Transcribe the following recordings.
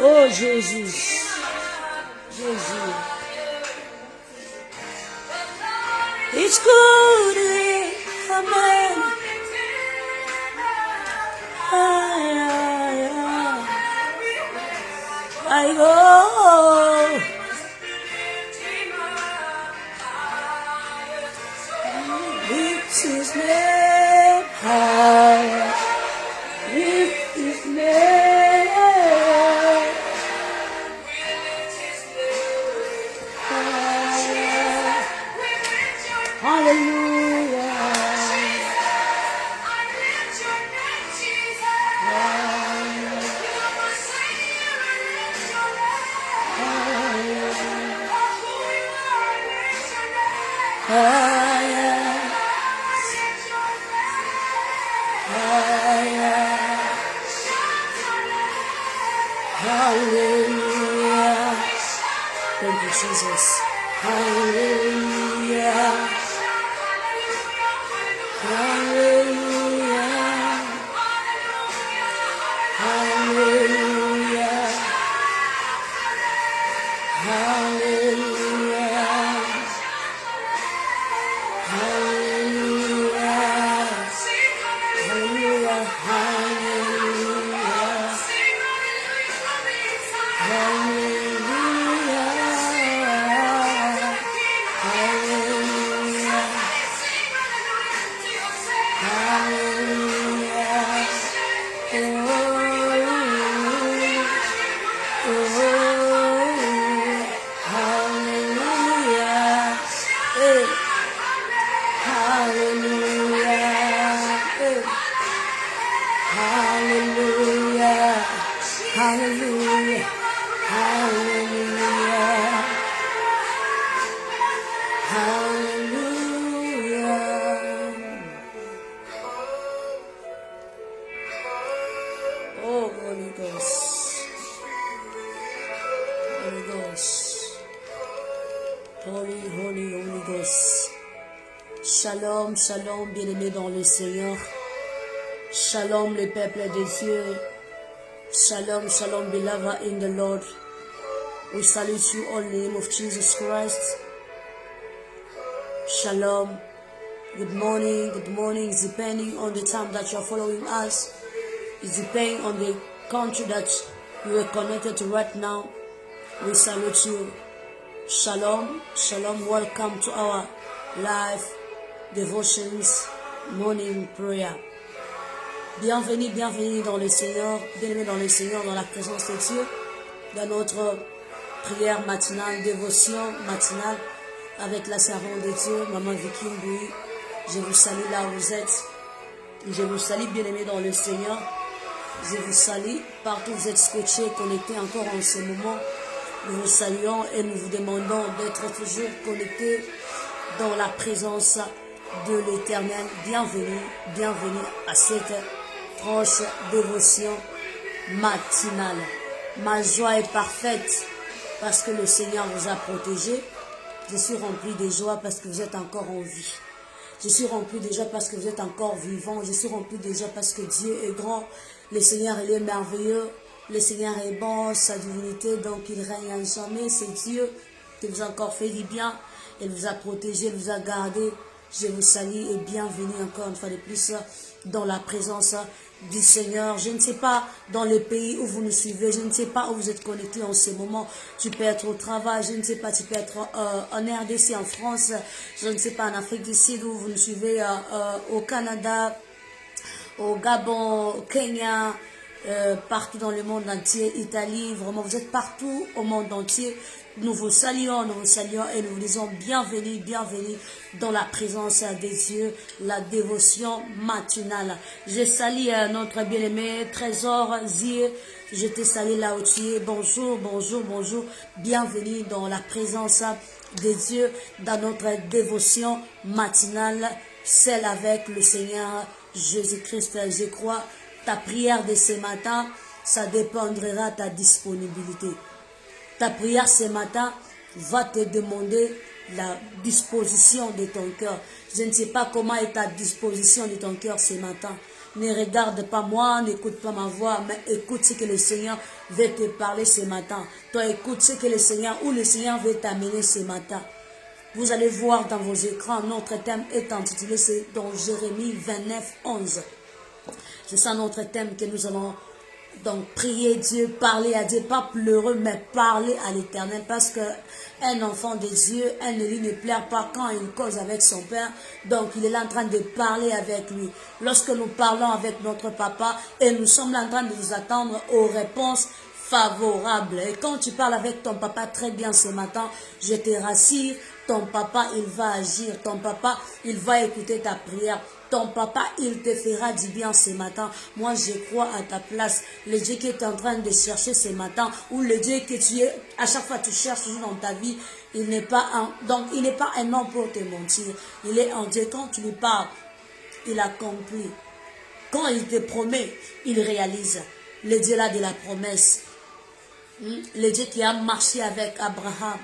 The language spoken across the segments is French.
Oh Jésus. Jésus. It's good. Amen. I go. Lift his name high. Lift his name high. Hallelujah. Hallelujah. Thank you, Jesus. Hallelujah. Hallelujah. Hallelujah. Hallelujah. Hallelujah. Hallelujah. Hallelujah. Hallelujah. Oh, Holy Ghost. Holy Ghost. Holy, holy, Holy Ghost. Shalom, shalom, bien-aimés dans le Seigneur. Shalom, le peuple de Dieu. Shalom, shalom, beloved in the Lord. We salute you all in the name of Jesus Christ. Shalom. Good morning, It's depending on the time that you are following us. It's depending on the country that you are connected to right now. We salute you. Shalom, shalom. Welcome to our live devotions, morning prayer. Bienvenue, bienvenue dans le Seigneur, bienvenue dans le Seigneur, dans la présence de Dieu, dans notre prière matinale, dévotion matinale avec la servante de Dieu, Maman Vicky Mbui. Je vous salue là où vous êtes. Je vous salue, bien-aimés dans le Seigneur. Je vous salue partout où vous êtes scotchés, connectés encore en ce moment. Nous vous saluons et nous vous demandons d'être toujours connectés dans la présence de l'Éternel. Bienvenue, bienvenue à cette proche dévotion matinale. Ma joie est parfaite parce que le Seigneur vous a protégé. Je suis rempli de joie parce que vous êtes encore en vie. Je suis rempli de joie parce que vous êtes encore vivant. Je suis rempli de joie parce que Dieu est grand. Le Seigneur, il est merveilleux. Le Seigneur est bon, sa divinité, donc il règne à jamais. C'est Dieu qui vous a encore fait du bien. Il vous a protégé, il vous a gardé. Je vous salue et bienvenue encore une fois de plus dans la présence du Seigneur. Je ne sais pas dans le pays où vous nous suivez, je ne sais pas où vous êtes connectés en ce moment. Tu peux être au travail, je ne sais pas, tu peux être en RDC, en France, je ne sais pas, en Afrique du Sud où vous nous suivez, au Canada, au Gabon, au Kenya, partout dans le monde entier, Italie, vraiment vous êtes partout au monde entier. Nous vous saluons et nous vous disons bienvenue, bienvenue dans la présence des dieux, la dévotion matinale. Je salue notre bien-aimé Trésor Zier, je te salue là où tu es. Bonjour, bonjour, bonjour, bienvenue dans la présence des dieux, dans notre dévotion matinale, celle avec le Seigneur Jésus-Christ. Je crois ta prière de ce matin, ça dépendra de ta disponibilité. Ta prière ce matin va te demander la disposition de ton cœur. Je ne sais pas comment est ta disposition de ton cœur ce matin, Ne regarde pas moi, n'écoute pas ma voix, mais écoute ce que le Seigneur veut te parler ce matin. Toi, écoute ce que le Seigneur, où le Seigneur veut t'amener ce matin. Vous allez voir dans vos écrans, notre thème est intitulé, c'est dans Jérémie 29, 11. C'est ça notre thème que nous allons donc prier Dieu, parler à Dieu, pas pleurer, mais parler à l'Éternel, parce que un enfant de Dieu, un élu ne pleure pas quand il cause avec son père, donc il est là en train de parler avec lui. Lorsque nous parlons avec notre papa, et nous sommes là en train de nous attendre aux réponses favorables. Et quand tu parles avec ton papa très bien ce matin, je te rassure, ton papa, il va agir. Ton papa, il va écouter ta prière. Ton papa, il te fera du bien ce matin. Moi, je crois à ta place. Le Dieu que tu es en train de chercher ce matin, ou le Dieu que tu es, à chaque fois tu cherches toujours dans ta vie, il n'est pas un homme pour te mentir. Il est un Dieu. Quand tu lui parles, il accomplit. Quand il te promet, il réalise. Le Dieu là de la promesse. Le Dieu qui a marché avec Abraham.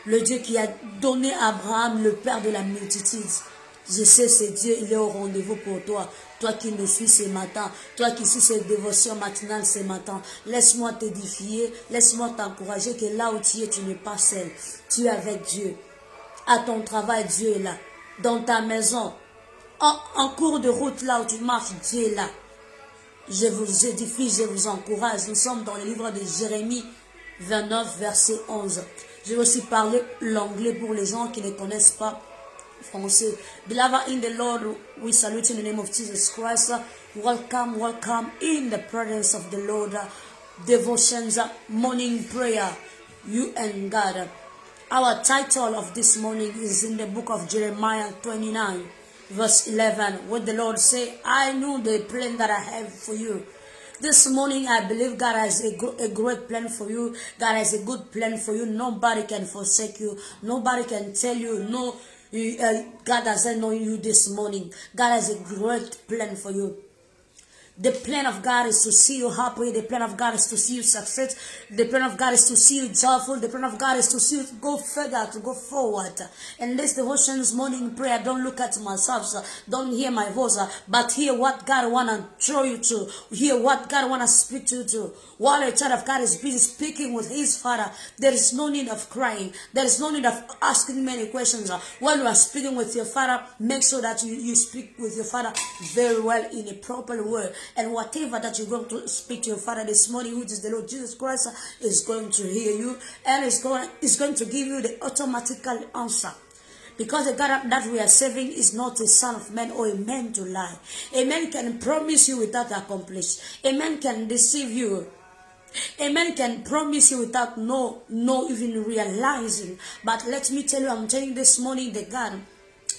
Le Dieu qui a donné à Abraham le père de la multitude. Je sais, ce Dieu, il est au rendez-vous pour toi. Toi qui me suis ce matin, toi qui suis cette dévotion matinale ce matin, laisse-moi t'édifier, laisse-moi t'encourager que là où tu es, tu n'es pas seul. Tu es avec Dieu. À ton travail, Dieu est là. Dans ta maison, en cours de route, là où tu marches, Dieu est là. Je vous édifie, je vous encourage. Nous sommes dans le livre de Jérémie 29, verset 11. Je vais aussi parler l'anglais pour les gens qui ne connaissent pas français. Beloved in the Lord, we salute in the name of Jesus Christ. Welcome, welcome in the presence of the Lord. Devotions, morning prayer, you and God. Our title of this morning is in the book of Jeremiah 29, verse 11, where the Lord say, I know the plan that I have for you. This morning, I believe God has a great plan for you. God has a good plan for you. Nobody can forsake you. Nobody can tell you, no, God doesn't know you this morning. God has a great plan for you. The plan of God is to see you happy. The plan of God is to see you success. The plan of God is to see you joyful. The plan of God is to see you go further, to go forward. And this devotion's morning prayer, don't look at myself, don't hear my voice, but hear what God want to throw you to. Hear what God want to speak to you to. While a child of God is busy speaking with his father, there is no need of crying. There is no need of asking many questions. When you are speaking with your father, make sure that you speak with your father very well in a proper way. And whatever that you're going to speak to your father this morning, which is the Lord Jesus Christ, is going to hear you and is going to give you the automatical answer. Because the God that we are serving is not a son of man or a man to lie. A man can promise you without accomplish. A man can deceive you. A man can promise you without no even realizing. But let me tell you, I'm telling you this morning, the God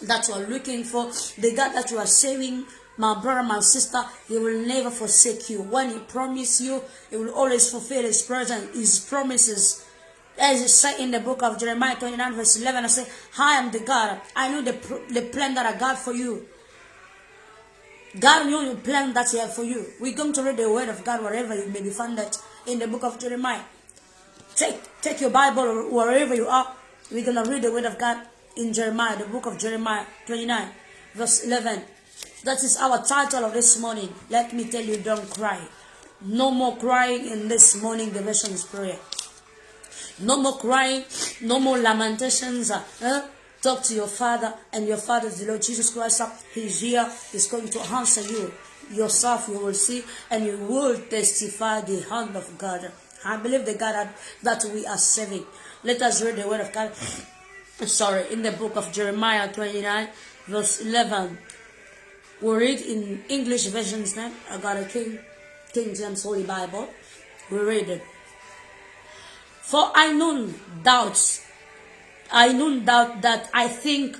that you are looking for, the God that you are saving, my brother, my sister, he will never forsake you. When he promises you, he will always fulfill his promises. As it said in the book of Jeremiah 29 verse 11, I say, I am the God. I know the plan that I got for you. God knows the plan that he has for you. We're going to read the word of God wherever you may be found in the book of Jeremiah. Take your Bible wherever you are. We're going to read the word of God in Jeremiah, the book of Jeremiah 29 verse 11. That is our title of this morning. Let me tell you, don't cry. No more crying in this morning devotion's prayer. No more crying, no more lamentations. Talk to your father, and your father is the Lord Jesus Christ. He's here. He's going to answer you. Yourself you will see, and you will testify the hand of God. I believe the God that we are serving. Let us read the word of God. In the book of Jeremiah 29, verse 11. We read in English versions now. I got a King James Holy Bible. We read it. For I know doubt that I think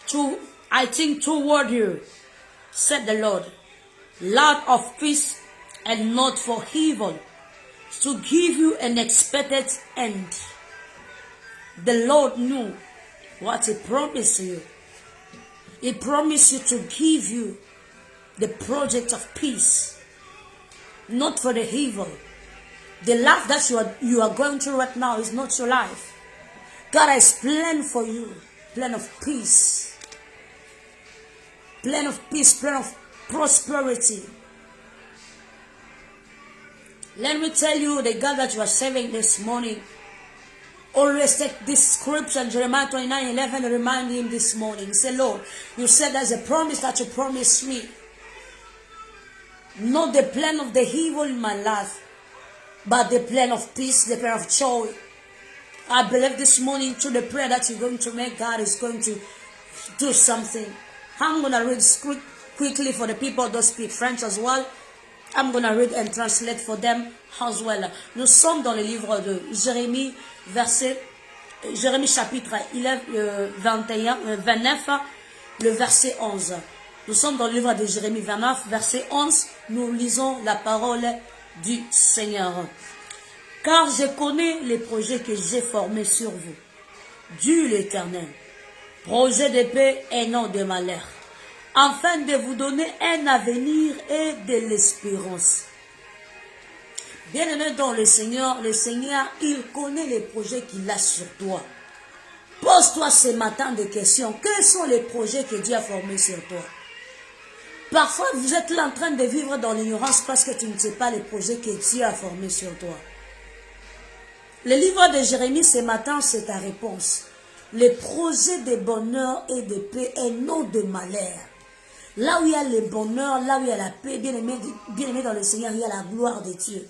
toward you, said the Lord, lot of peace and not for evil, to give you an expected end. The Lord knew what he promised you. He promised you to give you the project of peace, not for the evil. The life that you are going through right now is not your life. God has planned for you, plan of peace, plan of peace, plan of prosperity. Let me tell you, the God that you are serving this morning, always take this scripture, Jeremiah 29:11, and remind him this morning. Say, Lord, you said there's a promise that you promised me. Not the plan of the evil in my life, but the plan of peace, the plan of joy. I believe this morning through the prayer that you're going to make, God is going to do something. I'm going to read script quickly for the people that speak French as well. I'm going to read and translate for them as well. Nous sommes dans le livre de Jérémie, Jérémie chapitre 29, le verset 11. Nous sommes dans le livre de Jérémie 29, verset 11. Nous lisons la parole du Seigneur. Car je connais les projets que j'ai formés sur vous, dit l'Éternel, projet de paix et non de malheur, afin de vous donner un avenir et de l'espérance. Bien-aimé dans le Seigneur, il connaît les projets qu'il a sur toi. Pose-toi ce matin des questions. Quels sont les projets que Dieu a formés sur toi? Parfois, vous êtes là en train de vivre dans l'ignorance parce que tu ne sais pas les projets que Dieu a formés sur toi. Le livre de Jérémie ce matin, c'est ta réponse. Les projets de bonheur et de paix et non de malheur. Là où il y a le bonheur, là où il y a la paix, bien-aimé dans le Seigneur, il y a la gloire de Dieu.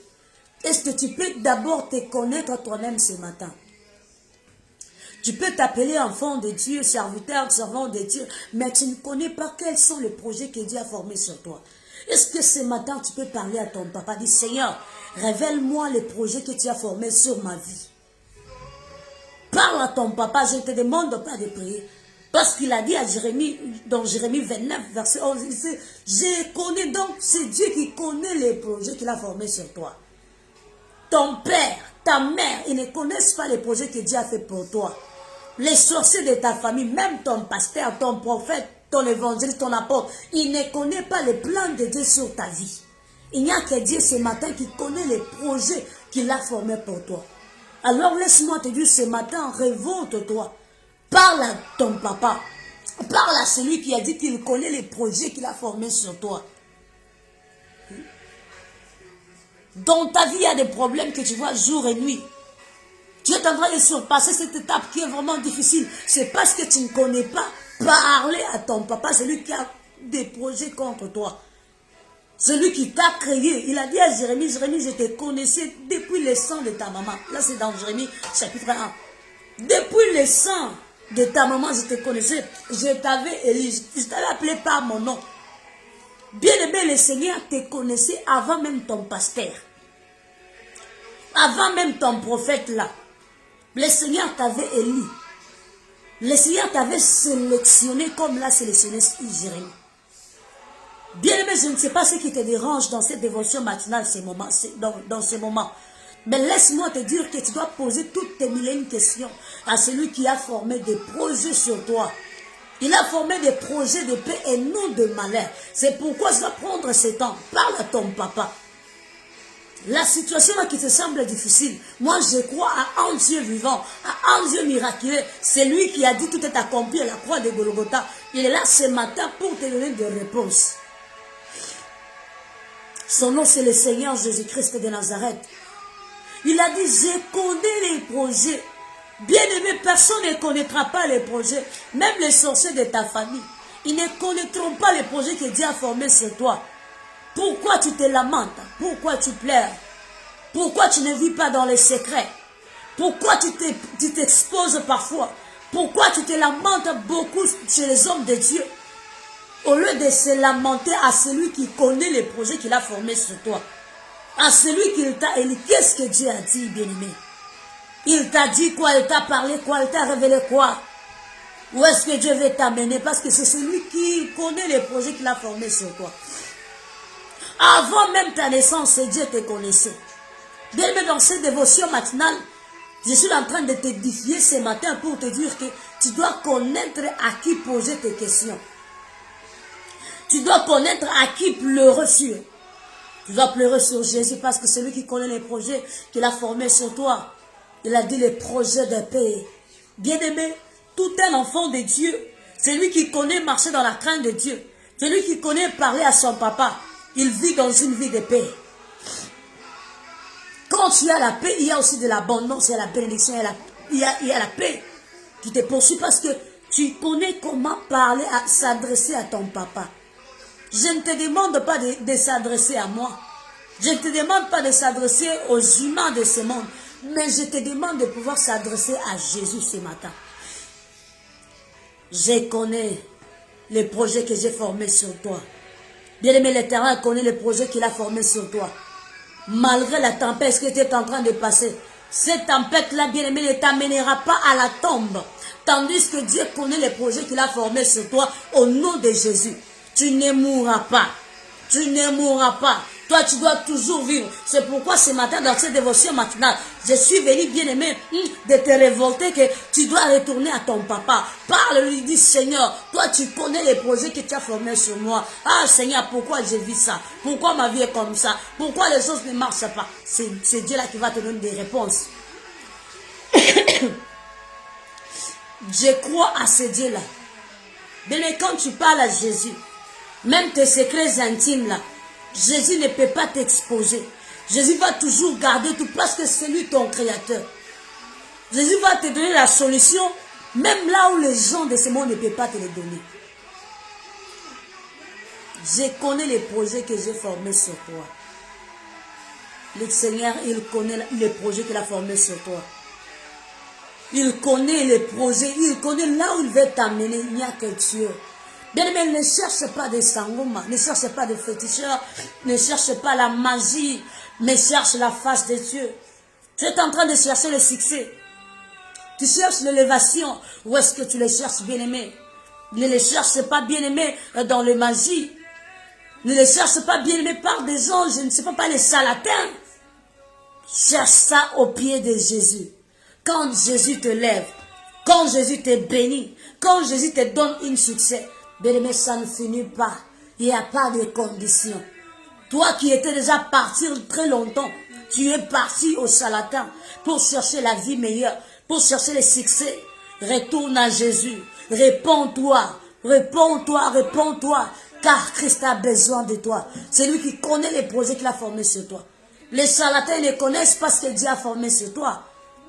Est-ce que tu peux d'abord te connaître toi-même ce matin? Tu peux t'appeler enfant de Dieu, serviteur, servant de Dieu, mais tu ne connais pas quels sont les projets que Dieu a formés sur toi. Est-ce que ce matin, tu peux parler à ton papa, dire, Seigneur, révèle-moi les projets que tu as formés sur ma vie. Parle à ton papa, je ne te demande pas de prier. Parce qu'il a dit à Jérémie, dans Jérémie 29, verset 11, il dit, je connais donc, c'est Dieu qui connaît les projets qu'il a formés sur toi. Ton père, ta mère, ils ne connaissent pas les projets que Dieu a fait pour toi. Les sorciers de ta famille, même ton pasteur, ton prophète, ton évangéliste, ton apôtre, ils ne connaissent pas les plans de Dieu sur ta vie. Il n'y a que Dieu ce matin qui connaît les projets qu'il a formés pour toi. Alors laisse-moi te dire ce matin, révolte-toi. Parle à ton papa. Parle à celui qui a dit qu'il connaît les projets qu'il a formés sur toi. Dans ta vie, il y a des problèmes que tu vois jour et nuit. Tu es en train de surpasser cette étape qui est vraiment difficile. C'est parce que tu ne connais pas. Parler à ton papa, celui qui a des projets contre toi. Celui qui t'a créé. Il a dit à Jérémie, Jérémie, je te connaissais depuis le sang de ta maman. Là, c'est dans Jérémie, chapitre 1. Depuis le sang de ta maman, je te connaissais. Je t'avais élu. Je t'avais appelé par mon nom. Bien-aimé, le Seigneur te connaissait avant même ton pasteur. Avant même ton prophète là. Le Seigneur t'avait élu. Le Seigneur t'avait sélectionné comme l'a sélectionné Jérémie. Bien-aimé, je ne sais pas ce qui te dérange dans cette dévotion matinale dans ce moment. Mais laisse-moi te dire que tu dois poser toutes tes mille et une questions à celui qui a formé des projets sur toi. Il a formé des projets de paix et non de malheur. C'est pourquoi je dois prendre ce temps. Parle à ton papa. La situation qui te semble difficile, moi je crois à un Dieu vivant, à un Dieu miraculeux. C'est lui qui a dit tout est accompli à la croix de Golgotha. Il est là ce matin pour te donner des réponses. Son nom c'est le Seigneur Jésus-Christ de Nazareth. Il a dit, je connais les projets. Bien-aimé, personne ne connaîtra pas les projets. Même les sorciers de ta famille. Ils ne connaîtront pas les projets que Dieu a formés sur toi. Pourquoi tu te lamentes? Pourquoi tu pleures? Pourquoi tu ne vis pas dans les secrets? Pourquoi tu t'exposes parfois? Pourquoi tu te lamentes beaucoup chez les hommes de Dieu? Au lieu de se lamenter à celui qui connaît les projets qu'il a formés sur toi. À celui qui t'a élu. Qu'est-ce que Dieu a dit, bien-aimé? Il t'a dit quoi? Il t'a parlé quoi? Il t'a révélé quoi? Où est-ce que Dieu veut t'amener? Parce que c'est celui qui connaît les projets qu'il a formés sur toi. Avant même ta naissance, Dieu te connaissait. Bien-aimé, dans cette dévotion matinale, je suis en train de t'édifier ce matin pour te dire que tu dois connaître à qui poser tes questions. Tu dois connaître à qui pleurer sur. Tu dois pleurer sur Jésus parce que c'est lui qui connaît les projets qu'il a formés sur toi. Il a dit les projets de paix. Bien-aimé, tout un enfant de Dieu, c'est lui qui connaît marcher dans la crainte de Dieu. Celui qui connaît parler à son papa, il vit dans une vie de paix. Quand tu as la paix, il y a aussi de l'abondance, il y a la bénédiction, il y a la paix qui te poursuit parce que tu connais comment parler, s'adresser à ton papa. Je ne te demande pas de s'adresser à moi. Je ne te demande pas de s'adresser aux humains de ce monde. Mais je te demande de pouvoir s'adresser à Jésus ce matin. Je connais les projets que j'ai formés sur toi. Bien-aimé, l'Éternel connaît les projets qu'il a formés sur toi. Malgré la tempête que tu es en train de passer, cette tempête-là, bien-aimé, ne t'amènera pas à la tombe. Tandis que Dieu connaît les projets qu'il a formés sur toi au nom de Jésus. Tu ne mourras pas. Tu ne mourras pas. Toi, tu dois toujours vivre. C'est pourquoi ce matin, dans cette dévotion matinale, je suis venu, bien-aimé, de te révolter que tu dois retourner à ton papa. Parle-lui, dis, Seigneur, toi, tu connais les projets que tu as formés sur moi. Ah, Seigneur, pourquoi j'ai vu ça? Pourquoi ma vie est comme ça? Pourquoi les choses ne marchent pas? C'est Dieu là qui va te donner des réponses. Je crois à ce Dieu-là. Bien, quand tu parles à Jésus, même tes secrets intimes là, Jésus ne peut pas t'exposer. Jésus va toujours garder tout parce que c'est lui ton créateur. Jésus va te donner la solution, même là où les gens de ce monde ne peuvent pas te les donner. Je connais les projets que j'ai formés sur toi. Le Seigneur, il connaît les projets qu'il a formés sur toi. Il connaît les projets, il connaît là où il veut t'amener. Il n'y a que Dieu. Bien-aimé, ne cherche pas des sangomas, ne cherche pas des féticheurs, ne cherche pas la magie, mais cherche la face de Dieu. Tu es en train de chercher le succès. Tu cherches l'élévation. Où est-ce que tu les cherches, bien-aimé? Ne les cherche pas, bien-aimé, dans les magies. Ne les cherche pas, bien-aimé, par des gens, je ne sais pas les salatins. Cherche ça au pied de Jésus. Quand Jésus te lève, quand Jésus te bénit, quand Jésus te donne un succès, bien-aimé, ça ne finit pas. Il n'y a pas de conditions. Toi qui étais déjà parti très longtemps, tu es parti au charlatan pour chercher la vie meilleure, pour chercher le succès. Retourne à Jésus. Réponds-toi, réponds-toi, réponds-toi, car Christ a besoin de toi. C'est lui qui connaît les projets qu'il a formés sur toi. Les charlatans ne connaissent pas ce que Dieu a formé sur toi.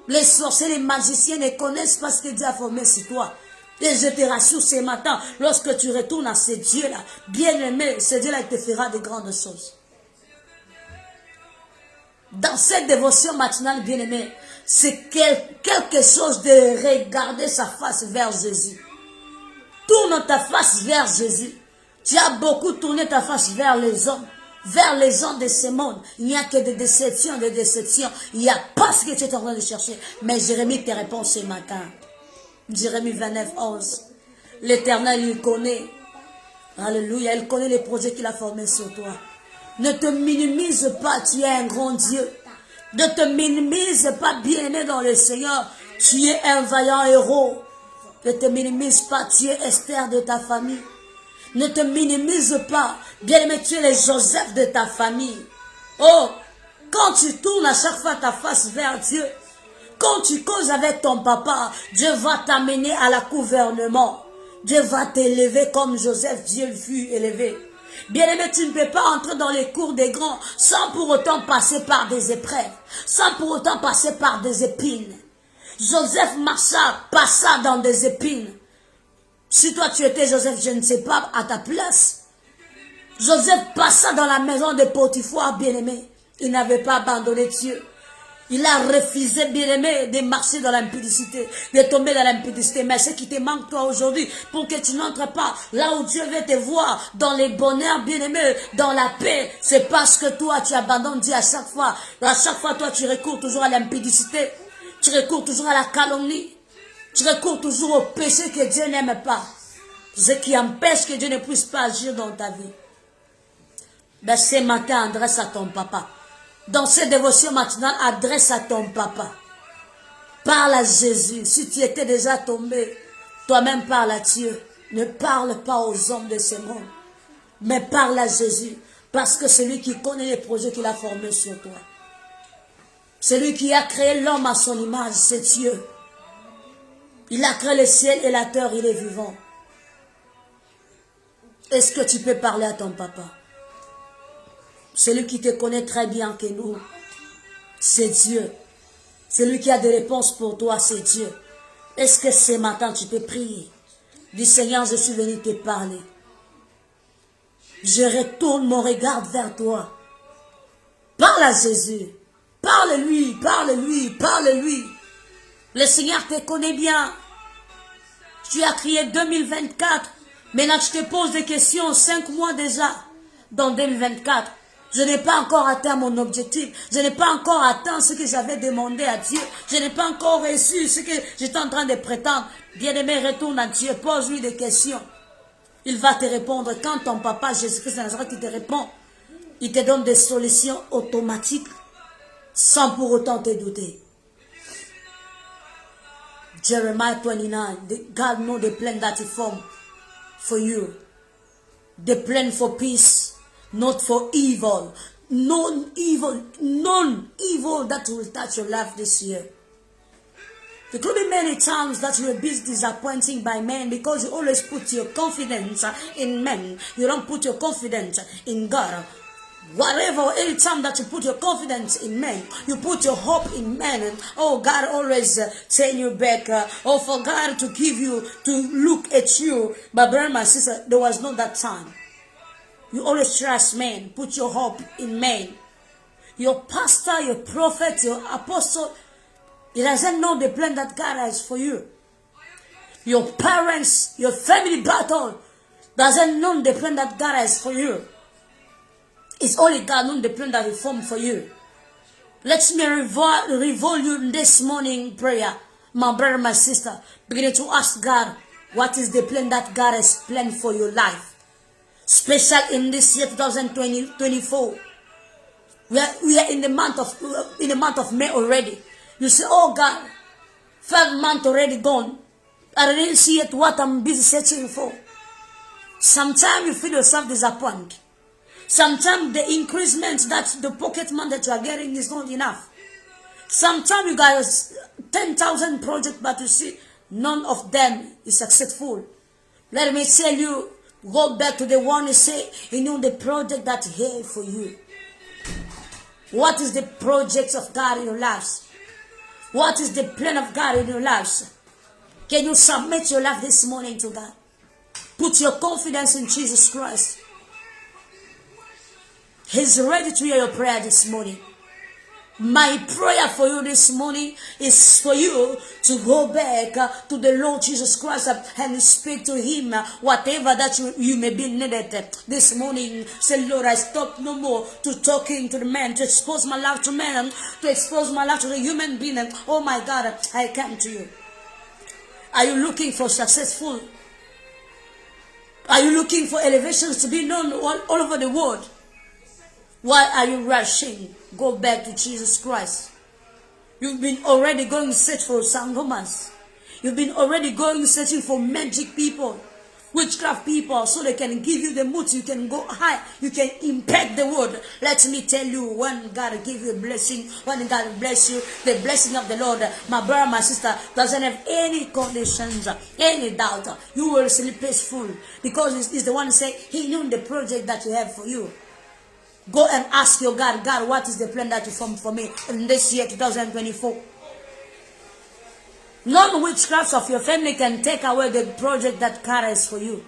Les sorciers, les magiciens ne connaissent pas ce que Dieu a formé sur toi. Et je te rassure ce matin, lorsque tu retournes à ce Dieu-là, bien-aimé, ce Dieu-là te fera de grandes choses. Dans cette dévotion matinale, bien-aimé, c'est quelque chose de regarder sa face vers Jésus. Tourne ta face vers Jésus. Tu as beaucoup tourné ta face vers les hommes, vers les gens de ce monde. Il n'y a que des déceptions, des déceptions. Il n'y a pas ce que tu es en train de chercher. Mais Jérémie te répond ce matin. Jérémie 29, 11. L'Éternel, il connaît. Alléluia, il connaît les projets qu'il a formés sur toi. Ne te minimise pas, tu es un grand Dieu. Ne te minimise pas, bien-aimé dans le Seigneur. Tu es un vaillant héros. Ne te minimise pas, tu es Esther de ta famille. Ne te minimise pas, bien-aimé, tu es le Joseph de ta famille. Oh, quand tu tournes à chaque fois ta face vers Dieu, quand tu causes avec ton papa, Dieu va t'amener à la gouvernement. Dieu va t'élever comme Joseph, Dieu fut élevé. Bien-aimé, tu ne peux pas entrer dans les cours des grands sans pour autant passer par des épreuves, sans pour autant passer par des épines. Joseph passa dans des épines. Si toi tu étais Joseph, je ne sais pas, à ta place. Joseph passa dans la maison de Potiphar, bien-aimé. Il n'avait pas abandonné Dieu. Il a refusé, bien-aimé, de marcher dans l'impudicité, de tomber dans l'impudicité. Mais ce qui te manque, toi, aujourd'hui, pour que tu n'entres pas là où Dieu veut te voir, dans les bonheurs, bien-aimé, dans la paix, c'est parce que toi, tu abandonnes Dieu à chaque fois. À chaque fois, toi, tu recours toujours à l'impudicité. Tu recours toujours à la calomnie. Tu recours toujours au péché que Dieu n'aime pas. Ce qui empêche que Dieu ne puisse pas agir dans ta vie. Ben, ce matin, adresse à ton papa. Dans cette dévotion matinale, adresse à ton papa. Parle à Jésus. Si tu étais déjà tombé, toi-même parle à Dieu. Ne parle pas aux hommes de ce monde. Mais parle à Jésus. Parce que c'est lui qui connaît les projets qu'il a formés sur toi. C'est lui qui a créé l'homme à son image, c'est Dieu. Il a créé le ciel et la terre, il est vivant. Est-ce que tu peux parler à ton papa? Celui qui te connaît très bien que nous, c'est Dieu. Celui qui a des réponses pour toi, c'est Dieu. Est-ce que ce matin, tu peux prier? Dis, Seigneur, je suis venu te parler. Je retourne mon regard vers toi. Parle à Jésus. Parle-lui, parle-lui, parle-lui. Le Seigneur te connaît bien. Tu as crié 2024. Maintenant, tu te poses des questions 5 mois déjà. Dans 2024, je n'ai pas encore atteint mon objectif. Je n'ai pas encore atteint ce que j'avais demandé à Dieu. Je n'ai pas encore reçu ce que j'étais en train de prétendre. Bien-aimé, retourne à Dieu. Pose-lui des questions. Il va te répondre. Quand ton papa Jésus-Christ de Nazareth te répond, il te donne des solutions automatiques sans pour autant te douter. Jeremiah 29, God knows the plan that he formed for you. The plan for peace, not for evil. None evil that will touch your life this year. There could be many times that you will be disappointed by men because you always put your confidence in men. You don't put your confidence in God. Whatever, any time that you put your confidence in men, you put your hope in men, and oh, God always turn you back, or for God to give you, to look at you. But brother, my sister, there was not that time. You always trust men, put your hope in men. Your pastor, your prophet, your apostle, he doesn't know the plan that God has for you. Your parents, your family battle, doesn't know the plan that God has for you. It's only God knows the plan that He formed for you. Let me revolve you this morning prayer, my brother, my sister. Beginning to ask God, what is the plan that God has planned for your life? Special in this year 2024. We are in the month of May already. You say, oh God, 5 months already gone. I didn't see yet what I'm busy searching for. Sometimes you feel yourself disappointed. Sometimes the increasement that the pocket money that you are getting is not enough. Sometimes you got 10,000 projects, but you see none of them is successful. Let me tell you, go back to the one who say, you know the project that He had for you. What is the project of God in your lives? What is the plan of God in your lives? Can you submit your life this morning to God? Put your confidence in Jesus Christ. He's ready to hear your prayer this morning. My prayer for you this morning is for you to go back to the Lord Jesus Christ and speak to Him whatever that you may be needed this morning. Say, Lord, I stop no more to talking to the man, to expose my life to men, to expose my life to the human being. Oh my God, I come to you. Are you looking for successful? Are you looking for elevations to be known all over the world? Why are you rushing? Go back to Jesus Christ. You've been already going to search for sangomas. You've been already going searching for magic people, witchcraft people, so they can give you the mood. You can go high. You can impact the world. Let me tell you, when God give you a blessing, when God bless you, the blessing of the Lord, my brother, my sister, doesn't have any conditions, any doubt. You will sleep peaceful because it's the one saying He knew the project that you have for you. Go and ask your God, God, what is the plan that you formed for me in this year 2024? None witchcrafts of your family can take away the project that God has for you.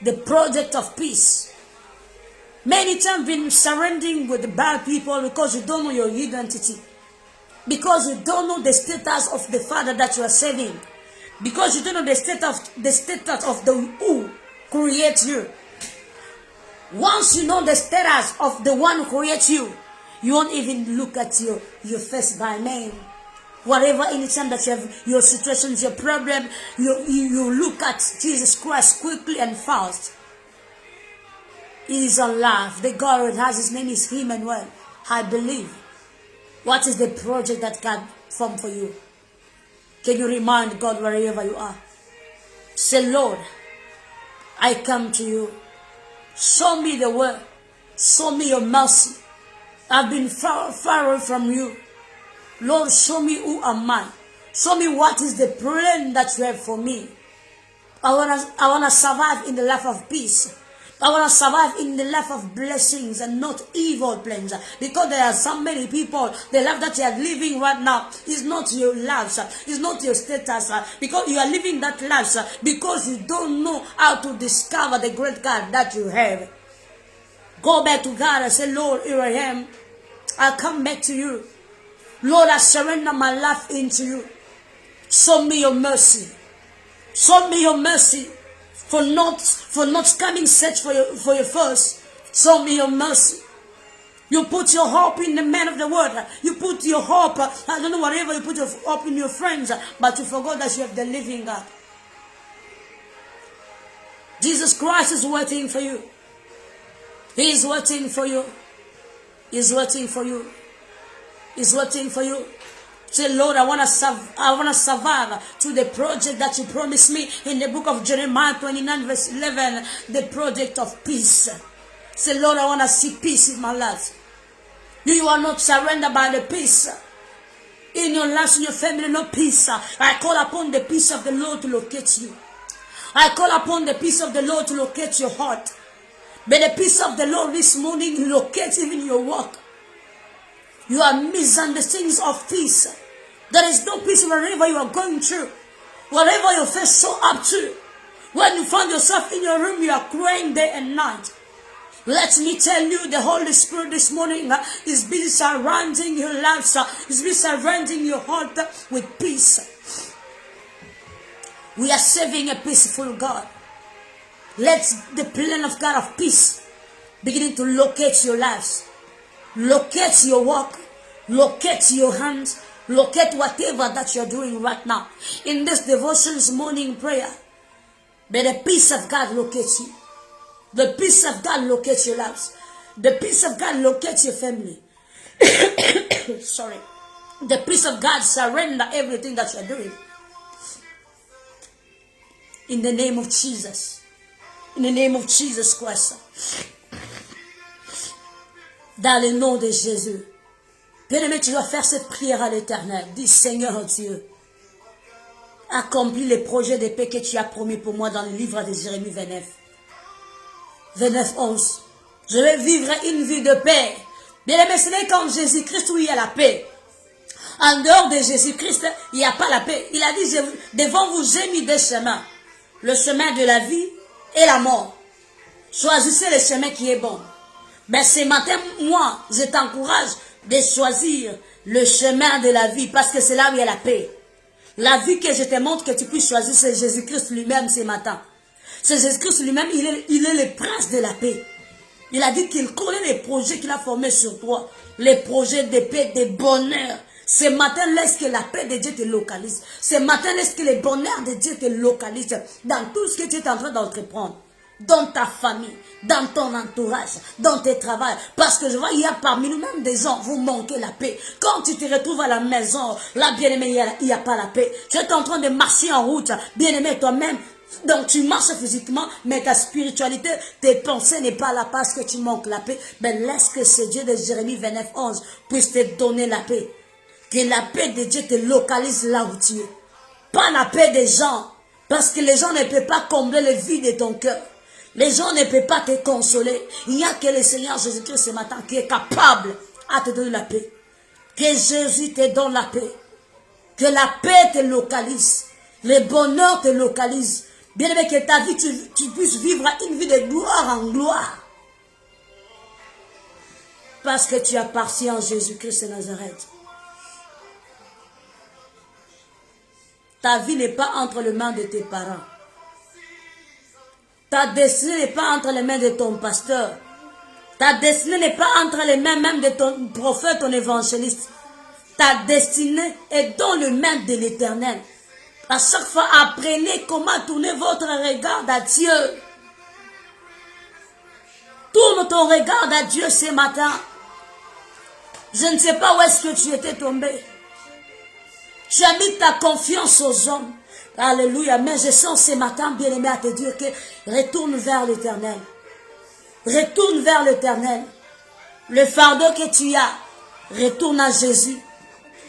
The project of peace. Many times been surrendering with the bad people because you don't know your identity. Because you don't know the status of the Father that you are serving. Because you don't know the status of the who creates you. Once you know the status of the one who creates you, you won't even look at your face by name. Whatever, anytime that you have your situations, your problem, you look at Jesus Christ quickly and fast. He is alive. The God that has His name is Emmanuel. I believe. What is the project that God formed for you? Can you remind God wherever you are? Say, Lord, I come to you. Show me the way. Show me your mercy. I've been far away from you. Lord, show me who am I. Show me what is the plan that you have for me. I wanna survive in the life of peace. I want to survive in the life of blessings and not evil plans. Because there are so many people, the life that you are living right now is not your life, it's not your status. Because you are living that life because you don't know how to discover the great God that you have. Go back to God and say, Lord, here I am. I come back to you. Lord, I surrender my life into you. Show me your mercy. Show me your mercy. For not coming search for your first. Show me your mercy. You put your hope in the man of the word. You put your hope, I don't know, whatever, you put your hope in your friends, but you forgot that you have the living God. Jesus Christ is waiting for you. He is waiting for you. He is waiting for you. He is waiting for you. Say, Lord, I want to survive to the project that you promised me in the book of Jeremiah 29 verse 11, the project of peace. Say, Lord, I want to see peace in my life. You are not surrendered by the peace. In your life, in your family, no peace. I call upon the peace of the Lord to locate you. I call upon the peace of the Lord to locate your heart. May the peace of the Lord this morning locate even your work. You are missing the things of peace. There is no peace wherever you are going through. Whatever you face so up to. When you find yourself in your room, you are crying day and night. Let me tell you, the Holy Spirit this morning is busy surrounding your life, is busy surrounding your heart with peace. We are serving a peaceful God. Let the plan of God of peace begin to locate your lives. Locate your work. Locate your hands. Locate whatever that you're doing right now. In this devotions morning prayer, may the peace of God locate you. The peace of God locates your lives. The peace of God locates your family. Sorry. The peace of God surrender everything that you're doing. In the name of Jesus. In the name of Jesus Christ. Dans le nom de Jésus. Bien-aimé, tu dois faire cette prière à l'Éternel. Dis, Seigneur Dieu, accomplis les projets de paix que tu as promis pour moi dans le livre de Jérémie 29. 29, 11. Je vais vivre une vie de paix. Bien-aimé, ce n'est qu'en Jésus-Christ où il y a la paix. En dehors de Jésus-Christ, il n'y a pas la paix. Il a dit, devant vous, j'ai mis deux chemins. Le chemin de la vie et la mort. Choisissez le chemin qui est bon. Mais ce matin, moi, je t'encourage de choisir le chemin de la vie parce que c'est là où il y a la paix. La vie que je te montre que tu puisses choisir, c'est Jésus-Christ lui-même ce matin. C'est Jésus-Christ lui-même, il est le prince de la paix. Il a dit qu'il connaît les projets qu'il a formés sur toi. Les projets de paix, de bonheur. Ce matin, laisse que la paix de Dieu te localise. Ce matin, laisse que le bonheur de Dieu te localise dans tout ce que tu es en train d'entreprendre. Dans ta famille, dans ton entourage, dans tes travails. Parce que je vois, il y a parmi nous-mêmes des gens, vous manquez la paix. Quand tu te retrouves à la maison, là, bien-aimé, il n'y a pas la paix. Tu es en train de marcher en route, bien-aimé, toi-même. Donc tu marches physiquement, mais ta spiritualité, tes pensées n'est pas là parce que tu manques la paix. Mais laisse que ce Dieu de Jérémie 29, 11 puisse te donner la paix. Que la paix de Dieu te localise là où tu es. Pas la paix des gens. Parce que les gens ne peuvent pas combler le vide de ton cœur. Les gens ne peuvent pas te consoler. Il n'y a que le Seigneur Jésus-Christ ce matin qui est capable à te donner la paix. Que Jésus te donne la paix. Que la paix te localise. Le bonheur te localise. Bien aimé, que ta vie, tu puisses vivre une vie de gloire en gloire. Parce que tu appartiens à Jésus-Christ de Nazareth. Ta vie n'est pas entre les mains de tes parents. Ta destinée n'est pas entre les mains de ton pasteur. Ta destinée n'est pas entre les mains même de ton prophète, ton évangéliste. Ta destinée est dans les mains de l'Éternel. À chaque fois, apprenez comment tourner votre regard à Dieu. Tourne ton regard à Dieu ce matin. Je ne sais pas où est-ce que tu étais tombé. Tu as mis ta confiance aux hommes. Alléluia. Mais je sens ce matin, bien-aimé, à te dire que retourne vers l'Éternel. Retourne vers l'Éternel. Le fardeau que tu as, retourne à Jésus.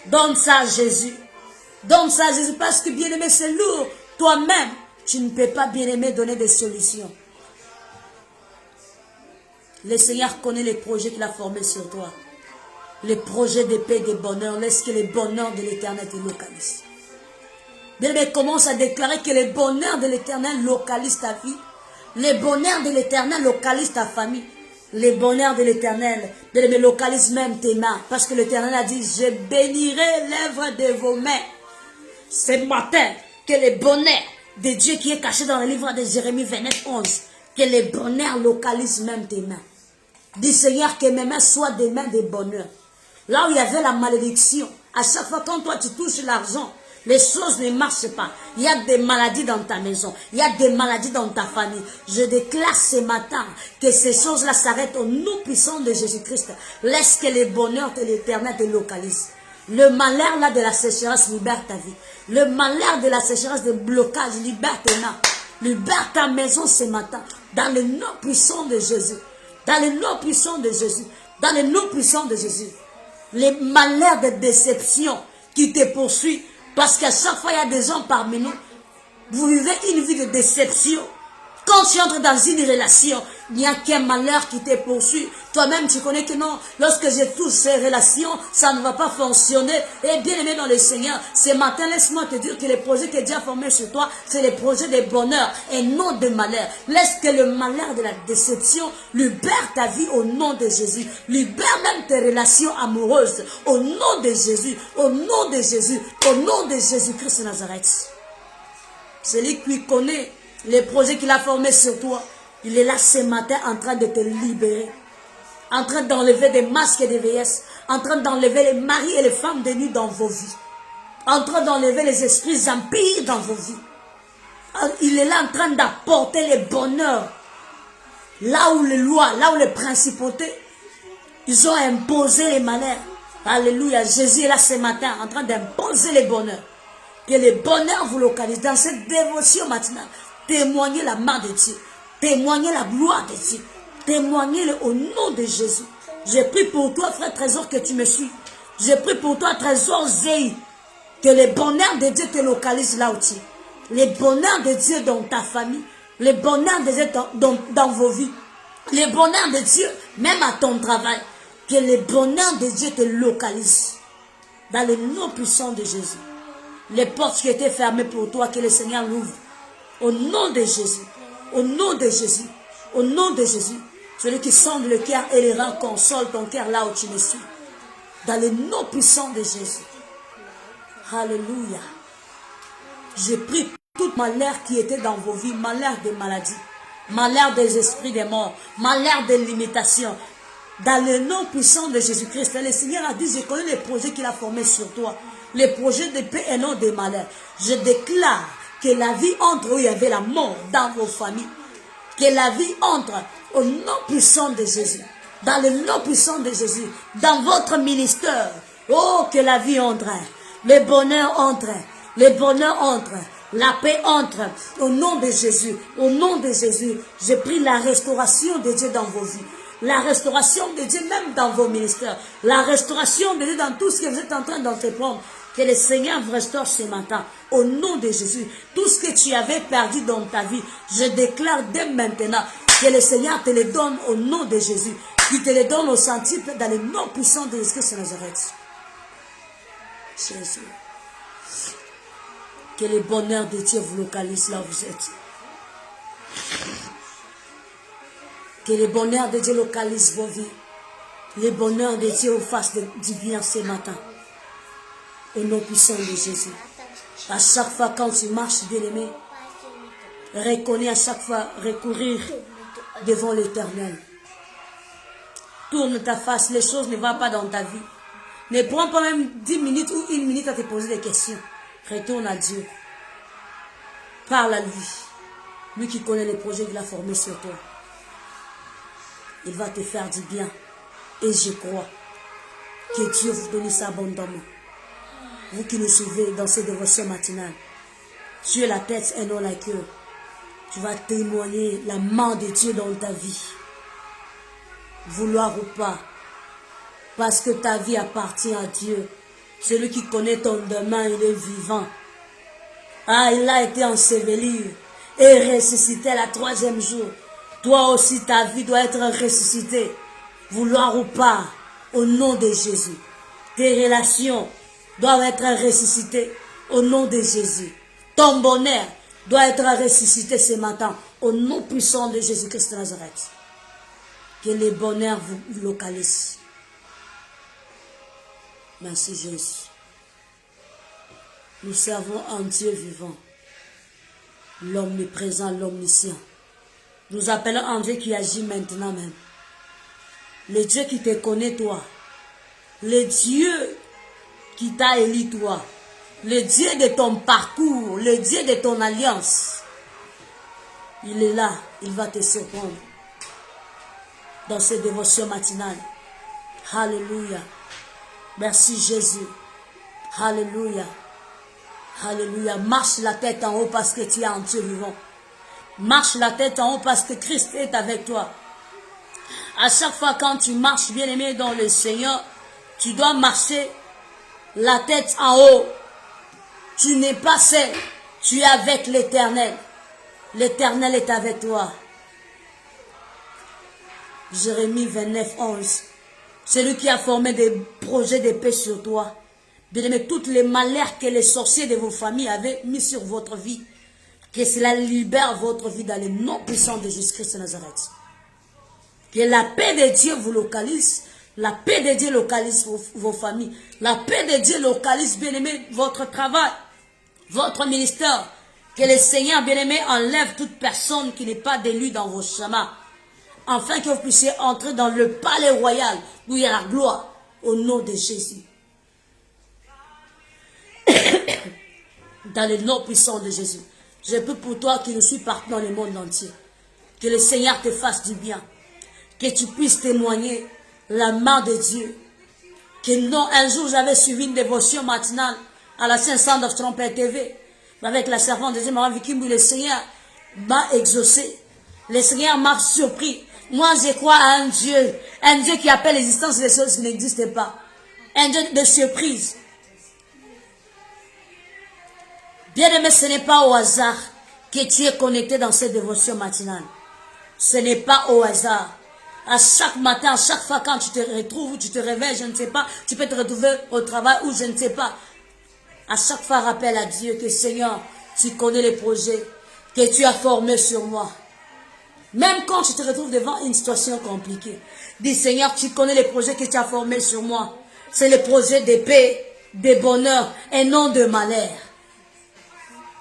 Donne ça à Jésus. Donne ça à Jésus parce que, bien-aimé, c'est lourd. Toi-même, tu ne peux pas, bien-aimé, donner des solutions. Le Seigneur connaît les projets qu'il a formés sur toi. Les projets de paix et de bonheur. Laisse que les bonheurs de l'Éternel te localisent. Bien-aimé, commence à déclarer que les bonheurs de l'Éternel localisent ta vie. Les bonheurs de l'Éternel localisent ta famille. Les bonheurs de l'Éternel, bien-aimé, localisent même tes mains. Parce que l'Éternel a dit, je bénirai l'œuvre de vos mains. Ce matin, que les bonheurs de Dieu qui est caché dans le livre de Jérémie 29, 11, que les bonheurs localisent même tes mains. Dis Seigneur, que mes mains soient des mains de bonheur. Là où il y avait la malédiction, à chaque fois quand toi tu touches l'argent, les choses ne marchent pas. Il y a des maladies dans ta maison. Il y a des maladies dans ta famille. Je déclare ce matin que ces choses-là s'arrêtent au nom puissant de Jésus-Christ. Laisse que les bonheurs de l'Éternel te localisent. Le malheur là de la sécheresse libère ta vie. Le malheur de la sécheresse de blocage libère tes mains. Libère ta maison ce matin. Dans le nom puissant de Jésus. Dans le nom puissant de Jésus. Dans le nom puissant de Jésus. Les malheurs de déception qui te poursuivent. Parce qu'à chaque fois, il y a des gens parmi nous. Vous vivez une vie de déception. Quand tu entres dans une relation, il n'y a qu'un malheur qui te poursuit. Toi-même, tu connais que non. Lorsque je touche ces relations, ça ne va pas fonctionner. Et bien aimé dans le Seigneur, ce matin, laisse-moi te dire que les projets que Dieu a formés sur toi, c'est les projets de bonheur et non de malheur. Laisse que le malheur de la déception libère ta vie au nom de Jésus. Libère même tes relations amoureuses au nom de Jésus. Au nom de Jésus. Au nom de Jésus-Christ de Nazareth. Celui qui connaît les projets qu'il a formés sur toi, il est là ce matin en train de te libérer. En train d'enlever des masques et des vieillesses. En train d'enlever les maris et les femmes de nuit dans vos vies. En train d'enlever les esprits empires dans vos vies. Il est là en train d'apporter les bonheurs. Là où les lois, là où les principautés, ils ont imposé les malheurs. Alléluia. Jésus est là ce matin en train d'imposer les bonheurs. Que les bonheurs vous localisent dans cette dévotion matinale. Témoignez la main de Dieu. Témoignez la gloire de Dieu. Témoignez-le au nom de Jésus. J'ai pris pour toi, frère Trésor, que tu me suis. J'ai pris pour toi, Trésor Zéhi, que les bonheurs de Dieu te localisent là où tu es. Les bonheurs de Dieu dans ta famille. Les bonheurs de Dieu dans vos vies. Les bonheurs de Dieu, même à ton travail. Que les bonheurs de Dieu te localisent. Dans le nom puissant de Jésus. Les portes qui étaient fermées pour toi, que le Seigneur l'ouvre. Au nom de Jésus. Au nom de Jésus. Au nom de Jésus. Celui qui sonde le cœur et les reins console ton cœur là où tu me suis. Dans le nom puissant de Jésus. Alléluia. J'ai pris tout malheur qui était dans vos vies. Malheur des maladies. Malheur des esprits des morts. Malheur des limitations. Dans le nom puissant de Jésus-Christ. Le Seigneur a dit, je connais les projets qu'il a formés sur toi. Les projets de paix et non de malheur. Je déclare que la vie entre où il y avait la mort dans vos familles. Que la vie entre au nom puissant de Jésus. Dans le nom puissant de Jésus. Dans votre ministère. Oh, que la vie entre. Le bonheur entre. Le bonheur entre. La paix entre. Au nom de Jésus. Au nom de Jésus. Je prie la restauration de Dieu dans vos vies. La restauration de Dieu même dans vos ministères. La restauration de Dieu dans tout ce que vous êtes en train d'entreprendre. Que le Seigneur vous restaure ce matin. Au nom de Jésus. Tout ce que tu avais perdu dans ta vie. Je déclare dès maintenant. Que le Seigneur te le donne au nom de Jésus. Qu'il te le donne au centuple dans le nom puissant de Jésus-Christ de Nazareth. Jésus. Que le bonheur de Dieu vous localise là où vous êtes. Que le bonheur de Dieu localise vos vies. Le bonheur de Dieu vous fasse du bien ce matin. Au nom puissant de Jésus. À chaque fois quand tu marches, bien-aimé, reconnais à chaque fois recourir devant l'Éternel. Tourne ta face, les choses ne vont pas dans ta vie. Ne prends pas même 10 minutes ou 1 minute à te poser des questions. Retourne à Dieu. Parle à lui. Lui qui connaît les projets qu'il a formés sur toi. Il va te faire du bien. Et je crois que Dieu vous donne ça abondamment. Vous qui nous suivez dans ces dévotions matinales, tu es la tête et non la queue. Tu vas témoigner la main de Dieu dans ta vie. Vouloir ou pas. Parce que ta vie appartient à Dieu. Celui qui connaît ton demain, il est vivant. Ah, il a été enseveli et ressuscité le 3e jour. Toi aussi, ta vie doit être ressuscitée, vouloir ou pas, au nom de Jésus. Tes relations doivent être ressuscitées au nom de Jésus. Ton bonheur doit être ressuscité ce matin au nom puissant de Jésus-Christ de Nazareth. Que le bonheur vous localise. Merci Jésus. Nous servons un Dieu vivant, l'omniprésent, l'omniscient. Nous appelons un Dieu qui agit maintenant même. Le Dieu qui te connaît toi. Le Dieu qui t'a élu toi. Le Dieu de ton parcours. Le Dieu de ton alliance. Il est là. Il va te surprendre. Dans ces dévotions matinales. Alléluia. Merci Jésus. Alléluia. Alléluia. Marche la tête en haut parce que tu es un Dieu vivant. Marche la tête en haut parce que Christ est avec toi. À chaque fois quand tu marches, bien-aimé, dans le Seigneur, tu dois marcher la tête en haut. Tu n'es pas seul. Tu es avec l'Éternel. L'Éternel est avec toi. Jérémie 29, 11. C'est lui qui a formé des projets de paix sur toi. Bien-aimé, toutes les malheurs que les sorciers de vos familles avaient mis sur votre vie, que cela libère votre vie dans le nom puissant de Jésus-Christ de Nazareth. Que la paix de Dieu vous localise. La paix de Dieu localise vos familles. La paix de Dieu localise, bien-aimé, votre travail, votre ministère. Que le Seigneur, bien-aimé, enlève toute personne qui n'est pas d'élu dans vos chemins. Afin que vous puissiez entrer dans le palais royal où il y a la gloire au nom de Jésus. Dans le nom puissant de Jésus. Je prie pour toi qui nous suis partout dans le monde entier. Que le Seigneur te fasse du bien. Que tu puisses témoigner la main de Dieu. Que non, un jour j'avais suivi une dévotion matinale à la Saint-Centre of Trompette TV. Avec la servante de Dieu, Maman Vikimbu, le Seigneur m'a exaucé. Le Seigneur m'a surpris. Moi, je crois à un Dieu qui appelle l'existence des choses qui n'existent pas. Un Dieu de surprise. Bien-aimé, ce n'est pas au hasard que tu es connecté dans cette dévotion matinale. Ce n'est pas au hasard. À chaque matin, à chaque fois quand tu te retrouves, tu te réveilles, je ne sais pas, tu peux te retrouver au travail ou je ne sais pas. À chaque fois, rappelle à Dieu que Seigneur, tu connais les projets que tu as formés sur moi. Même quand tu te retrouves devant une situation compliquée, dis Seigneur, tu connais les projets que tu as formés sur moi. C'est le projet de paix, de bonheur et non de malheur.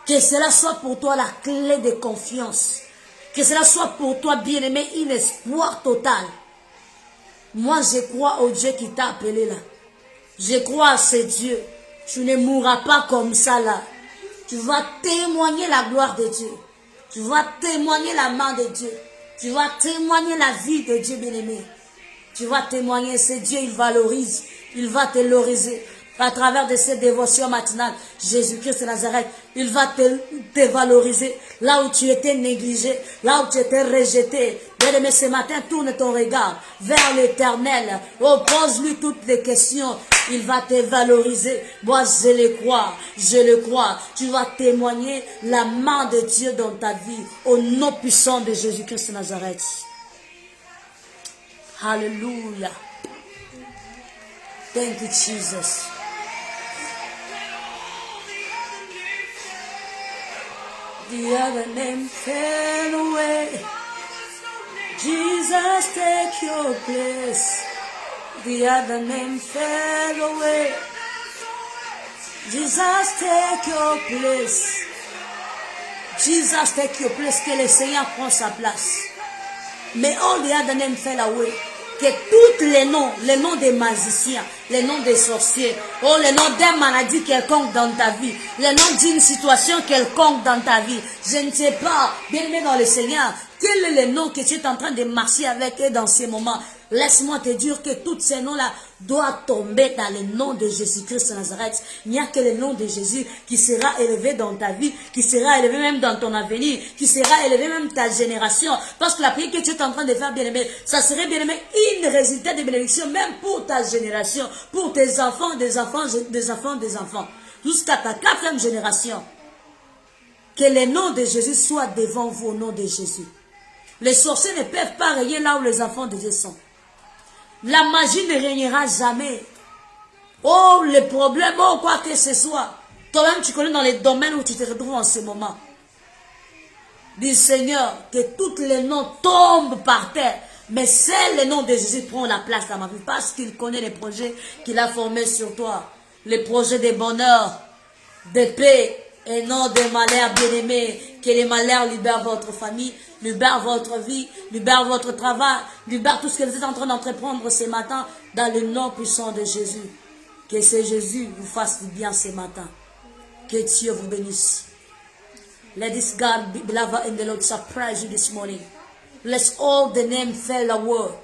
Que cela soit pour toi la clé de confiance. Que cela soit pour toi, bien-aimé, un espoir total. Moi, je crois au Dieu qui t'a appelé là. Je crois à ce Dieu. Tu ne mourras pas comme ça là. Tu vas témoigner la gloire de Dieu. Tu vas témoigner la main de Dieu. Tu vas témoigner la vie de Dieu, bien-aimé. Tu vas témoigner, ce Dieu, il valorise. Il va te valoriser. À travers de cette dévotion matinale, Jésus-Christ de Nazareth, il va te valoriser là où tu étais négligé, là où tu étais rejeté. Bien-aimé, ce matin, tourne ton regard vers l'Éternel. Oh, pose-lui toutes les questions. Il va te valoriser. Moi, je le crois. Je le crois. Tu vas témoigner la main de Dieu dans ta vie au nom puissant de Jésus-Christ de Nazareth. Alléluia. Thank you, Jesus. The other name fell away. Jesus, take your place. The other name fell away. Jesus, take your place. Jesus, take your place. Que le Seigneur prend sa place. Mais all the other name fell away. Que tous les noms des magiciens, les noms des sorciers, oh, les noms d'une maladie quelconque dans ta vie, les noms d'une situation quelconque dans ta vie, je ne sais pas, bien-aimé dans le Seigneur, quel est le nom que tu es en train de marcher avec eux dans ces moments? Laisse-moi te dire que tous ces noms-là doivent tomber dans le nom de Jésus-Christ de Nazareth. Il n'y a que le nom de Jésus qui sera élevé dans ta vie, qui sera élevé même dans ton avenir, qui sera élevé même ta génération. Parce que la prière que tu es en train de faire, bien-aimé, ça serait, bien-aimé, une résultat de bénédiction même pour ta génération, pour tes enfants, des enfants, des enfants, des enfants, jusqu'à ta 4e génération. Que le nom de Jésus soit devant vous au nom de Jésus. Les sorciers ne peuvent pas régner là où les enfants de Dieu sont. La magie ne régnera jamais. Oh, les problèmes, oh, quoi que ce soit. Toi-même, tu connais dans les domaines où tu te retrouves en ce moment. Dis Seigneur, que tous les noms tombent par terre. Mais seul le nom de Jésus prend la place dans ma vie. Parce qu'il connaît les projets qu'il a formés sur toi. Les projets de bonheur, de paix et non de malheur, bien-aimé. Que les malheurs libèrent votre famille, libèrent votre vie, libèrent votre travail, libèrent tout ce que vous êtes en train d'entreprendre ce matin dans le nom puissant de Jésus. Que ce Jésus vous fasse du bien ce matin. Que Dieu vous bénisse. Let this God, beloved in the Lord, surprise you this morning. Let all the name fail a word.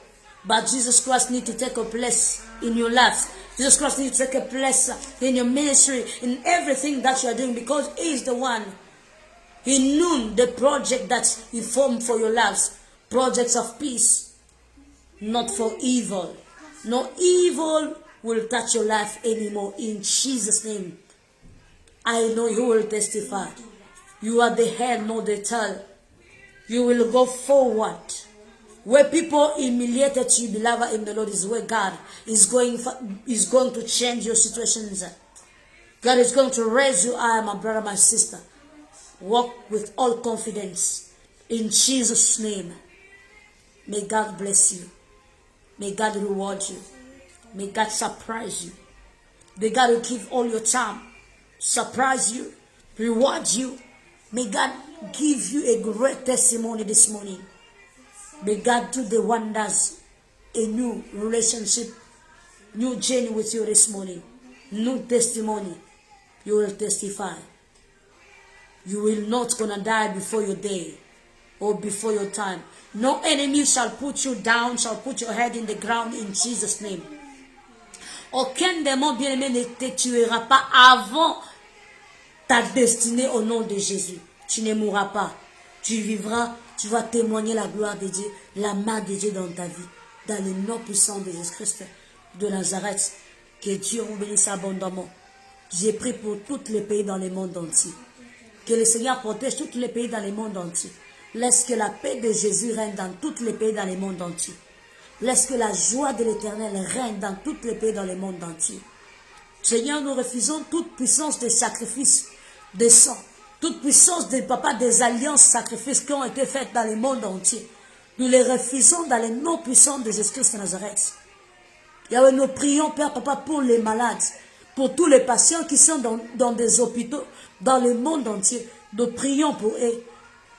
But Jesus Christ need to take a place in your life. Jesus Christ need to take a place in your ministry, in everything that you are doing, because He is the one. He knew the project that He formed for your lives. Projects of peace, not for evil. No evil will touch your life anymore in Jesus' name. I know you will testify. You are the head, not the tail. You will go forward. Where people humiliated you, beloved in the Lord, is where God is going to change your situations. God is going to raise you high, my brother, my sister. Walk with all confidence. In Jesus' name. May God bless you. May God reward you. May God surprise you. May God give all your time. Surprise you. Reward you. May God give you a great testimony this morning. May God do the wonders, a new relationship, new journey with you this morning, new testimony. You will testify. You will not gonna die before your day or before your time. No enemy shall put you down, shall put your head in the ground in Jesus' name. Aucun démon bien-aimé ne te tuera pas avant ta destinée au nom de Jésus. Tu ne mourras pas. Tu vivras, tu vas témoigner la gloire de Dieu, la main de Dieu dans ta vie. Dans le nom puissant de Jésus-Christ de Nazareth. Que Dieu vous bénisse abondamment. J'ai prié pour tous les pays dans le monde entier. Que le Seigneur protège tous les pays dans le monde entier. Laisse que la paix de Jésus règne dans tous les pays dans le monde entier. Laisse que la joie de l'Éternel règne dans tous les pays dans le monde entier. Seigneur, nous refusons toute puissance de sacrifice, de sang, toute puissance de papa, des alliances, sacrifices qui ont été faites dans le monde entier. Nous les refusons dans le nom puissant de Jésus-Christ de Nazareth. Yahweh, nous prions, Père, Papa, pour les malades, pour tous les patients qui sont dans des hôpitaux, dans le monde entier. Nous prions pour eux.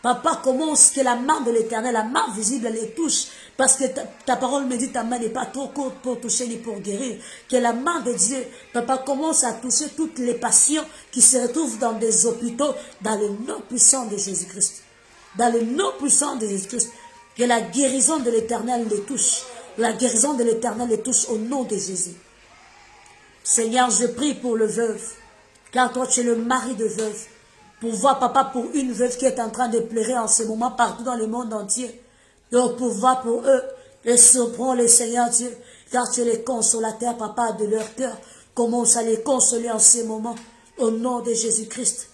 Papa, commence que la main de l'Éternel, la main visible, les touche. Parce que ta parole me dit, ta main n'est pas trop courte pour toucher ni pour guérir. Que la main de Dieu, Papa, commence à toucher toutes les patients qui se retrouvent dans des hôpitaux, dans le nom puissant de Jésus-Christ. Dans le nom puissant de Jésus-Christ. Que la guérison de l'Éternel les touche. La guérison de l'Éternel les touche au nom de Jésus. Seigneur, je prie pour le veuve. Car toi, tu es le mari de veuve. Pour voir, Papa, pour une veuve qui est en train de pleurer en ce moment partout dans le monde entier. Donc, pour voir pour eux, et surprends les Seigneur Dieu, car tu es le consolateur, Papa, de leur cœur. Commence à les consoler en ce moment, au nom de Jésus-Christ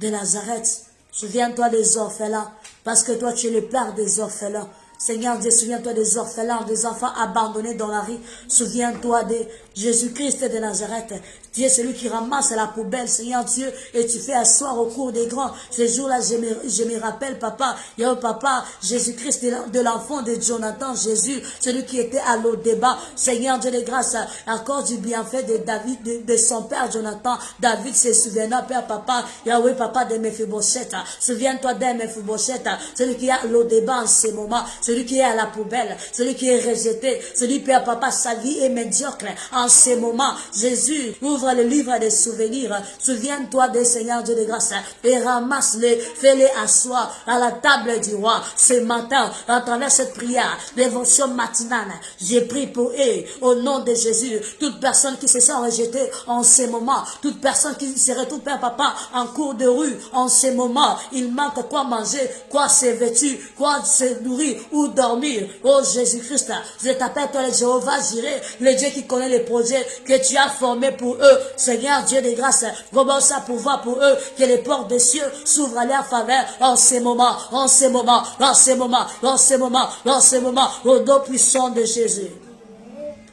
de Nazareth. Souviens-toi des orphelins, parce que toi, tu es le père des orphelins. Seigneur Dieu, souviens-toi des orphelins, des enfants abandonnés dans la rue. Souviens-toi de Jésus-Christ de Nazareth. Tu es celui qui ramasse la poubelle, Seigneur Dieu, et tu fais asseoir au cours des grands. Ces jours-là, je me rappelle, Papa, il y a un papa, Jésus-Christ de l'enfant de Jonathan, Jésus, celui qui était à l'eau débat. Seigneur Dieu de grâce, accorde du bienfait de David, de son père Jonathan. David se souviendra, Père, Papa, Yahweh, Papa de Mephibosheth. Souviens-toi de Mephibosheth, celui qui est à l'eau débat en ce moment, celui qui est à la poubelle, celui qui est rejeté, celui, Père, Papa, sa vie est médiocre en ce moment. Jésus, ouvre le livre des souvenirs. Souviens-toi des Seigneur Dieu de grâce et ramasse-les, fais-les asseoir à la table du roi. Ce matin, à travers cette prière, dévotion matinale, j'ai prié pour eux, au nom de Jésus. Toute personne qui se sent rejetée en ce moment, toute personne qui se retrouve, Père, Papa, en cours de rue, en ce moment, il manque quoi manger, quoi se vêtir, quoi se nourrir, ou dormir. Oh Jésus-Christ, je t'appelle toi le Jéhovah Jireh, le Dieu qui connaît les projets que tu as formés pour eux. Seigneur Dieu de grâce, commence à pouvoir pour eux que les portes des cieux s'ouvrent à leur faveur en ces moments, en ces moments, en ces moments, en ces moments, en ces moments, au nom puissant de Jésus.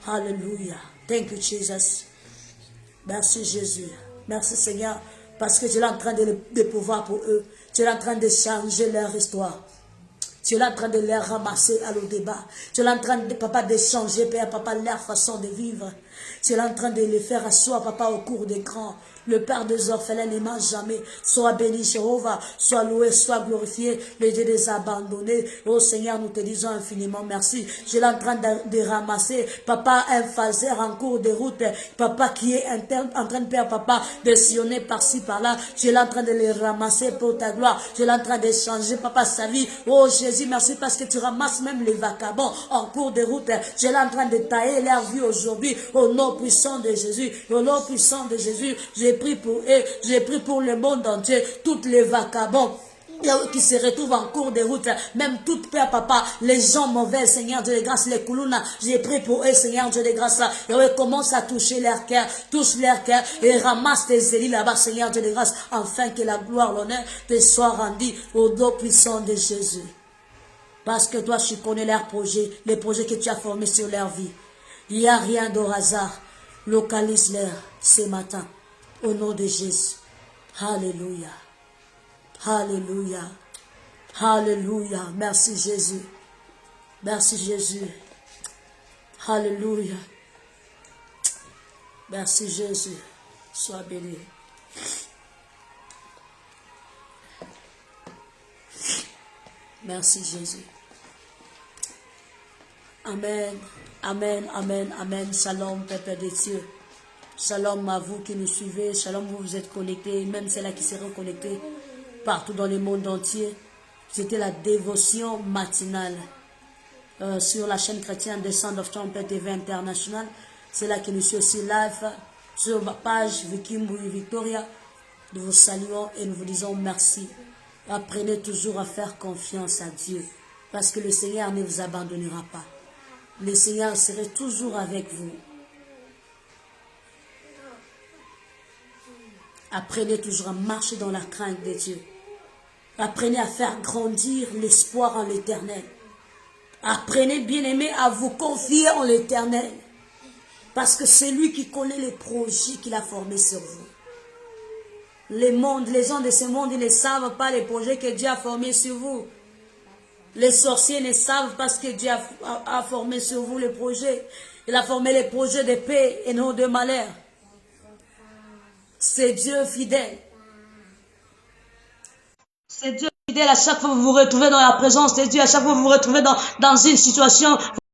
Alléluia. Thank you, Jesus. Merci, Jésus. Merci, Seigneur, parce que tu es en train de pouvoir pour eux. Tu es en train de changer leur histoire. Tu es en train de les ramasser à l'eau débat. Tu es en train de, papa, de changer, Père, papa, leur façon de vivre. Tu es en train de les faire asseoir, papa, au cours des grands. Le Père des orphelins ne mange jamais. Sois béni, Jéhovah. Sois loué, sois glorifié. Le Dieu des abandonnés. Oh Seigneur, nous te disons infiniment merci. Je suis en train de ramasser, papa, un phaser en cours de route. Papa qui est en train de faire, papa, de sillonner par-ci, par-là. Je suis en train de les ramasser pour ta gloire. Je suis en train de changer, papa, sa vie. Oh Jésus, merci parce que tu ramasses même les vagabonds en cours de route. Je suis en train de tailler leur vie aujourd'hui. Au nom puissant de Jésus. Au nom puissant de Jésus. J'ai pris pour eux, j'ai pris pour le monde entier, toutes les vagabonds qui se retrouvent en cours de route, même toute peur, papa, les gens mauvais, Seigneur Dieu de grâce, les koulouna, j'ai pris pour eux, Seigneur Dieu de grâce, Yahweh, commence à toucher leur cœur, touche leur cœur, et ramasse tes élits là-bas, Seigneur Dieu de grâce, afin que la gloire, l'honneur te soit rendue au nom puissant de Jésus. Parce que toi, tu connais leurs projets, les projets que tu as formés sur leur vie. Il n'y a rien de hasard. Localise-leur ce matin. Au nom de Jésus. Alléluia. Alléluia. Alléluia. Merci Jésus. Merci Jésus. Alléluia. Merci Jésus. Sois béni. Merci Jésus. Amen. Amen. Amen. Amen. Shalom, Père des cieux. Shalom à vous qui nous suivez, shalom vous êtes connectés, même celles qui seront connectées partout dans le monde entier. C'était la dévotion matinale sur la chaîne chrétienne de Sound of Trumpet TV International. C'est là qui nous suit aussi live sur ma page Vicky Mbouy Victoria. Nous vous saluons et nous vous disons merci. Apprenez toujours à faire confiance à Dieu parce que le Seigneur ne vous abandonnera pas. Le Seigneur sera toujours avec vous. Apprenez toujours à marcher dans la crainte de Dieu. Apprenez à faire grandir l'espoir en l'Éternel. Apprenez, bien-aimés, à vous confier en l'Éternel. Parce que c'est lui qui connaît les projets qu'il a formés sur vous. Les gens de ce monde, ils ne savent pas les projets que Dieu a formés sur vous. Les sorciers ne savent pas ce que Dieu a formé sur vous, les projets. Il a formé les projets de paix et non de malheur. C'est Dieu fidèle. C'est Dieu fidèle à chaque fois que vous vous retrouvez dans la présence de Dieu, à chaque fois que vous vous retrouvez dans une situation